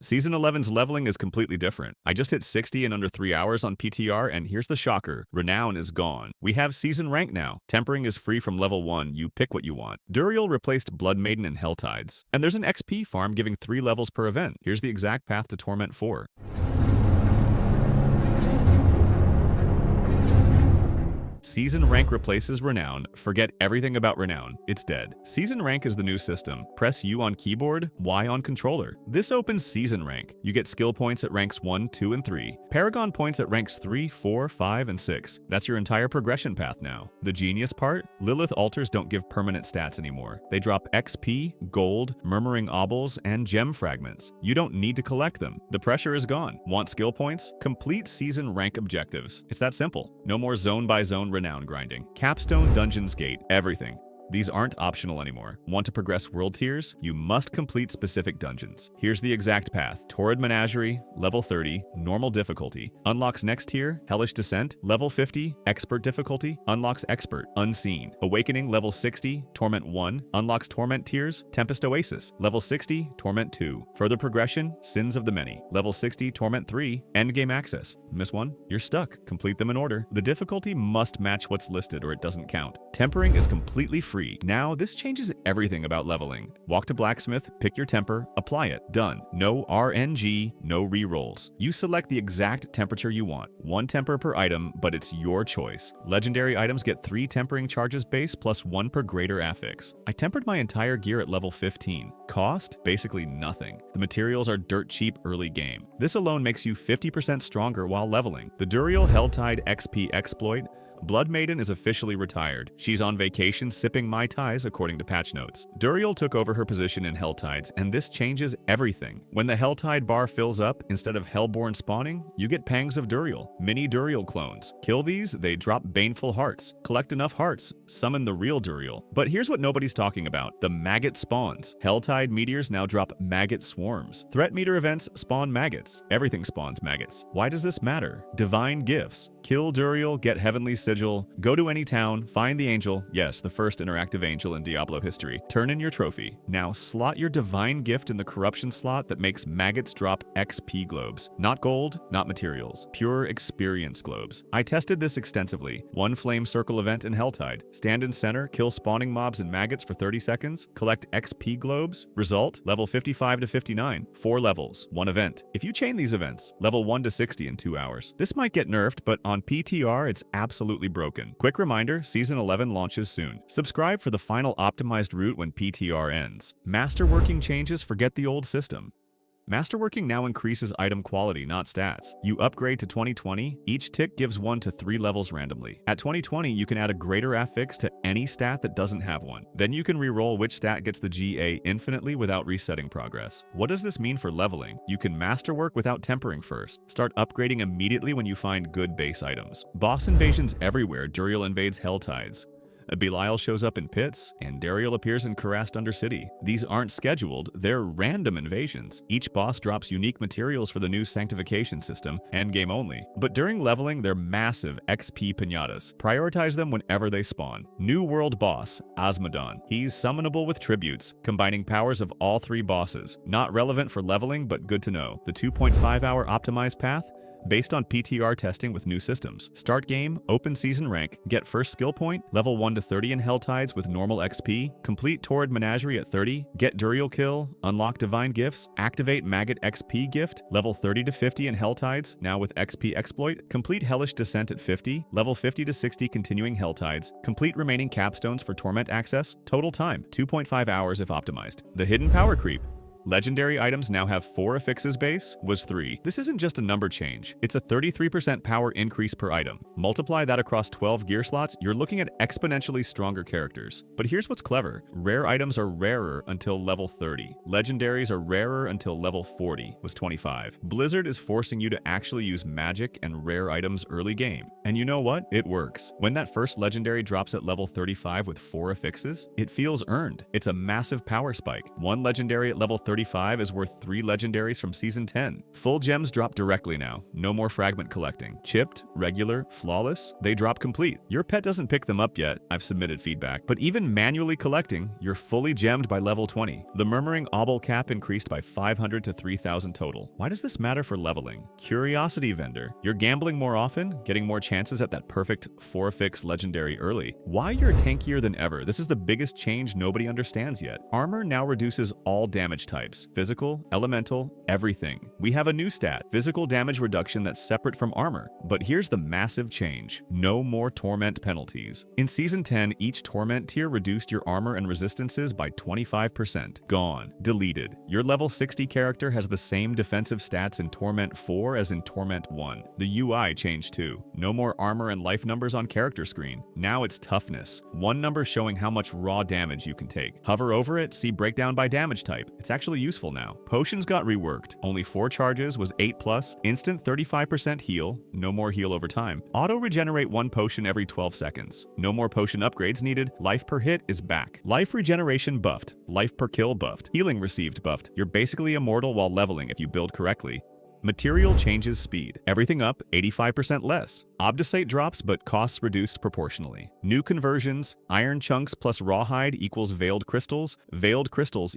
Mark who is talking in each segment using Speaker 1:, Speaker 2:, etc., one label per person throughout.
Speaker 1: Season 11's leveling is completely different. I just hit 60 in under 3 hours on PTR, and here's the shocker. Renown is gone. We have season rank now. Tempering is free from level 1, you pick what you want. Duriel replaced Blood Maiden and Helltides. And there's an XP farm giving 3 levels per event. Here's the exact path to Torment 4. Season rank replaces Renown. Forget everything about Renown. It's dead. Season rank is the new system. Press U on keyboard, Y on controller. This opens season rank. You get skill points at ranks 1, 2, and 3. Paragon points at ranks 3, 4, 5, and 6. That's your entire progression path now. The genius part? Lilith altars don't give permanent stats anymore. They drop XP, gold, murmuring obels, and gem fragments. You don't need to collect them. The pressure is gone. Want skill points? Complete season rank objectives. It's that simple. No more zone by zone renown grinding. Capstone Dungeons gate everything. These aren't optional anymore. Want to progress world tiers? You must complete specific dungeons. Here's the exact path. Torrid Menagerie, level 30, normal difficulty. Unlocks next tier, Hellish Descent, level 50, expert difficulty, unlocks expert, unseen. Awakening, level 60, Torment 1, unlocks Torment tiers, Tempest Oasis, level 60, Torment 2. Further progression, Sins of the Many, level 60, Torment 3, endgame access. Miss one? You're stuck. Complete them in order. The difficulty must match what's listed or it doesn't count. Tempering is completely free. Now, this changes everything about leveling. Walk to Blacksmith, pick your temper, apply it. Done. No RNG, no rerolls. You select the exact temperature you want. 1 temper per item, but it's your choice. Legendary items get 3 tempering charges base plus 1 per greater affix. I tempered my entire gear at level 15. Cost? Basically nothing. The materials are dirt cheap early game. This alone makes you 50% stronger while leveling. The Duriel Helltide XP exploit. Blood Maiden is officially retired. She's on vacation sipping Mai Tais according to patch notes. Duriel took over her position in Helltides, and this changes everything. When the Helltide bar fills up, instead of Hellborn spawning, you get Pangs of Duriel, mini Duriel clones. Kill these, they drop Baneful Hearts. Collect enough hearts, summon the real Duriel. But here's what nobody's talking about. The Maggot spawns. Helltide meteors now drop Maggot swarms. Threat meter events spawn maggots. Everything spawns maggots. Why does this matter? Divine gifts. Kill Duriel, get Heavenly Sigil, go to any town, find the angel, yes, the first interactive angel in Diablo history, turn in your trophy. Now slot your divine gift in the corruption slot that makes maggots drop XP globes. Not gold, not materials, pure experience globes. I tested this extensively. 1 flame circle event in Helltide. Stand in center, kill spawning mobs and maggots for 30 seconds, collect XP globes. Result, level 55 to 59, 4 levels, 1 event. If you chain these events, level 1 to 60 in 2 hours. This might get nerfed, but on PTR, it's absolutely broken. Quick reminder, Season 11 launches soon. Subscribe for the final optimized route when PTR ends. Masterworking changes forget the old system. Masterworking now increases item quality, not stats. You upgrade to 2020, each tick gives 1 to 3 levels randomly. At 2020, you can add a greater affix to any stat that doesn't have one. Then you can reroll which stat gets the GA infinitely without resetting progress. What does this mean for leveling? You can masterwork without tempering first. Start upgrading immediately when you find good base items. Boss invasions everywhere. Duriel invades Helltides. Belial shows up in pits, and Dariel appears in Karast Undercity. These aren't scheduled, they're random invasions. Each boss drops unique materials for the new Sanctification system, endgame only. But during leveling, they're massive XP pinatas. Prioritize them whenever they spawn. New world boss, Asmodon. He's summonable with tributes, combining powers of all 3 bosses. Not relevant for leveling, but good to know. The 2.5-hour optimized path? Based on PTR testing with new systems. Start game, open season rank, get first skill point, level 1 to 30 in Helltides with normal XP, complete Torrid Menagerie at 30, get Duriel kill, unlock divine gifts, activate Maggot XP gift, level 30 to 50 in Helltides, now with XP exploit, complete Hellish Descent at 50, level 50 to 60 continuing Helltides, complete remaining capstones for Torment access, total time, 2.5 hours if optimized. The hidden power creep. Legendary items now have 4 affixes base, was 3. This isn't just a number change, it's a 33% power increase per item. Multiply that across 12 gear slots, you're looking at exponentially stronger characters. But here's what's clever. Rare items are rarer until level 30. Legendaries are rarer until level 40, was 25. Blizzard is forcing you to actually use magic and rare items early game. And you know what? It works. When that first legendary drops at level 35 with 4 affixes, it feels earned. It's a massive power spike. One legendary at level 35 35 is worth 3 legendaries from Season 10. Full gems drop directly now. No more fragment collecting. Chipped, regular, flawless, they drop complete. Your pet doesn't pick them up yet, I've submitted feedback, but even manually collecting, you're fully gemmed by level 20. The Murmuring Obol cap increased by 500 to 3,000 total. Why does this matter for leveling? Curiosity vendor. You're gambling more often, getting more chances at that perfect 4-fix legendary early. Why you're tankier than ever? This is the biggest change nobody understands yet. Armor now reduces all damage types. Physical, elemental, everything. We have a new stat, physical damage reduction that's separate from armor. But here's the massive change. No more Torment penalties. In Season 10, each Torment tier reduced your armor and resistances by 25%. Gone. Deleted. Your level 60 character has the same defensive stats in Torment 4 as in Torment 1. The UI changed too. No more armor and life numbers on character screen. Now it's toughness. One number showing how much raw damage you can take. Hover over it, see breakdown by damage type. It's actually useful now. Potions got reworked. Only 4 charges was 8+, instant 35% heal, no more heal over time. Auto regenerate 1 potion every 12 seconds. No more potion upgrades needed. Life per hit is back. Life regeneration buffed. Life per kill buffed. Healing received buffed. You're basically immortal while leveling if you build correctly. Material changes speed. Everything up 85% less. Obdusate drops but costs reduced proportionally. New conversions, iron chunks plus rawhide equals veiled crystals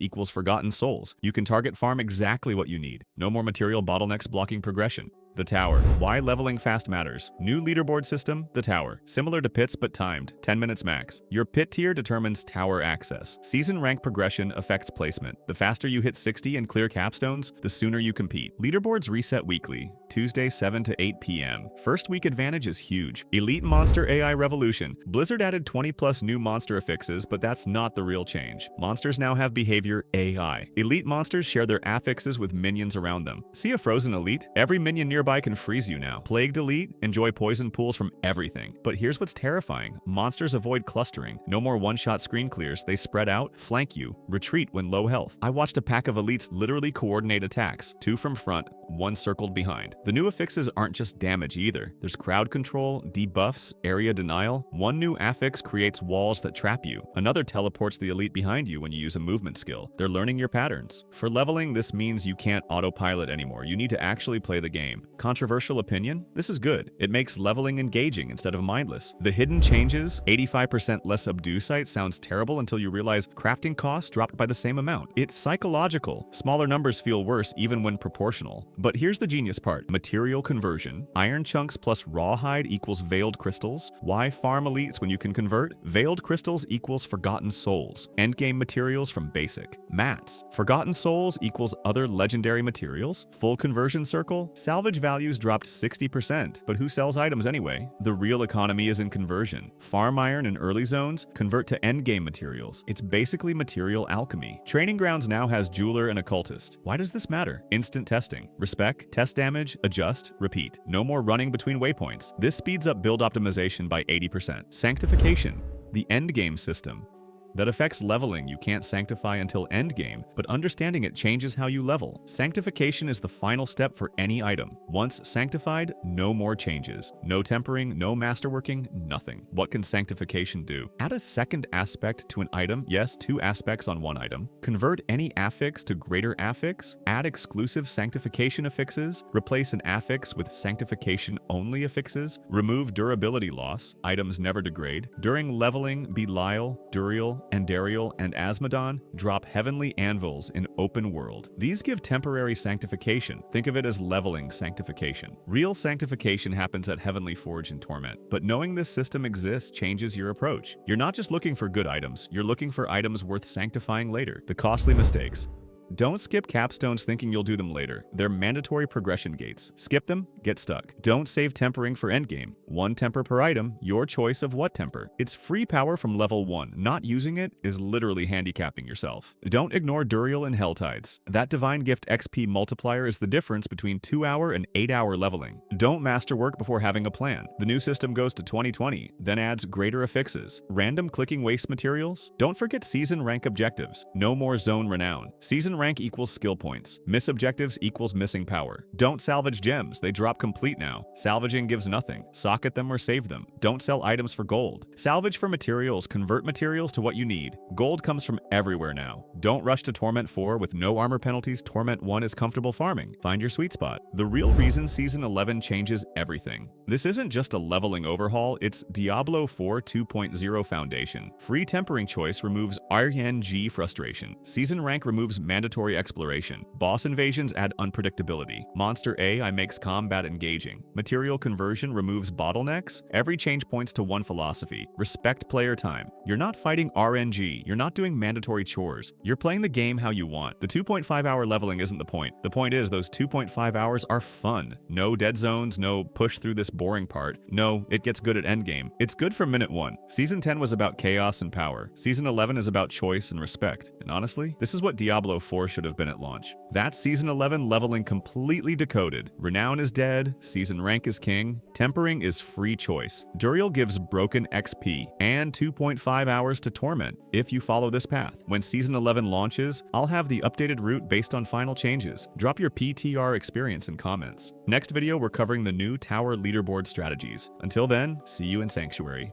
Speaker 1: equals forgotten souls. You can target farm exactly what you need. No more material bottlenecks blocking progression. The Tower. Why leveling fast matters. New leaderboard system, the Tower. Similar to pits but timed, 10 minutes max. Your pit tier determines tower access. Season rank progression affects placement. The faster you hit 60 and clear capstones, the sooner you compete. Leaderboards reset weekly, Tuesday 7 to 8 p.m. First week advantage is huge. Elite Monster AI Revolution. Blizzard added 20+ new monster affixes, but that's not the real change. Monsters now have behavior AI. Elite monsters share their affixes with minions around them. See a frozen elite? Every minion nearby can freeze you now. Plague delete, enjoy poison pools from everything. But here's what's terrifying. Monsters avoid clustering. No more one-shot screen clears. They spread out, flank you, retreat when low health. I watched a pack of elites literally coordinate attacks. 2 from front, 1 circled behind. The new affixes aren't just damage either. There's crowd control, debuffs, area denial. One new affix creates walls that trap you. Another teleports the elite behind you when you use a movement skill. They're learning your patterns. For leveling, this means you can't autopilot anymore. You need to actually play the game. Controversial opinion? This is good. It makes leveling engaging instead of mindless. The hidden changes, 85% less abducite sounds terrible until you realize crafting costs dropped by the same amount. It's psychological. Smaller numbers feel worse even when proportional. But here's the genius part. Material conversion. Iron chunks plus rawhide equals veiled crystals. Why farm elites when you can convert? Veiled crystals equals forgotten souls. Endgame materials from basic. Mats. Forgotten souls equals other legendary materials. Full conversion circle. Salvage values dropped 60%, but who sells items anyway? The real economy is in conversion. Farm iron in early zones, convert to endgame materials. It's basically material alchemy. Training Grounds now has jeweler and occultist. Why does this matter? Instant testing. Respec, test damage, adjust, repeat. No more running between waypoints. This speeds up build optimization by 80%. Sanctification. The endgame system that affects leveling. You can't sanctify until endgame, but understanding it changes how you level. Sanctification is the final step for any item. Once sanctified, no more changes. No tempering, no masterworking, nothing. What can sanctification do? Add a second aspect to an item. Yes, 2 aspects on one item. Convert any affix to greater affix. Add exclusive sanctification affixes. Replace an affix with sanctification only affixes. Remove durability loss. Items never degrade. During leveling, Belial, Duriel, Andariel, and Asmodon drop heavenly anvils in open world. These give temporary sanctification. Think of it as leveling sanctification. Real sanctification happens at Heavenly Forge and Torment. But knowing this system exists changes your approach. You're not just looking for good items, you're looking for items worth sanctifying later. The costly mistakes. Don't skip capstones thinking you'll do them later. They're mandatory progression gates. Skip them, get stuck. Don't save tempering for endgame. 1 temper per item, your choice of what temper. It's free power from level 1. Not using it is literally handicapping yourself. Don't ignore Duriel and Helltides. That Divine Gift XP multiplier is the difference between 2-hour and 8-hour leveling. Don't masterwork before having a plan. The new system goes to 2020, then adds greater affixes. Random clicking waste materials? Don't forget season rank objectives. No more zone renown. Season rank equals skill points. Miss objectives equals missing power. Don't salvage gems, they drop complete now. Salvaging gives nothing. Socket them or save them. Don't sell items for gold. Salvage for materials, convert materials to what you need. Gold comes from everywhere now. Don't rush to Torment 4 with no armor penalties. Torment 1 is comfortable farming. Find your sweet spot. The real reason Season 11 changes everything. This isn't just a leveling overhaul, it's Diablo 4 2.0 Foundation. Free tempering choice removes RNG frustration. Season rank removes mandatory exploration. Boss invasions add unpredictability. Monster AI makes combat engaging. Material conversion removes bottlenecks. Every change points to one philosophy: respect player time. You're not fighting RNG, you're not doing mandatory chores. You're playing the game how you want. The 2.5-hour leveling isn't the point. The point is those 2.5 hours are fun. No dead zones, no push through this boring part. No, it gets good at endgame. It's good from minute 1. Season 10 was about chaos and power. Season 11 is about choice and respect. And honestly, this is what Diablo 4 should have been at launch. That's Season 11 leveling completely decoded. Renown is dead, Season rank is king, tempering is free choice. Duriel gives broken XP, and 2.5 hours to Torment if you follow this path. When Season 11 launches, I'll have the updated route based on final changes. Drop your PTR experience in comments. Next video, we're covering the new tower leaderboard strategies. Until then, see you in Sanctuary.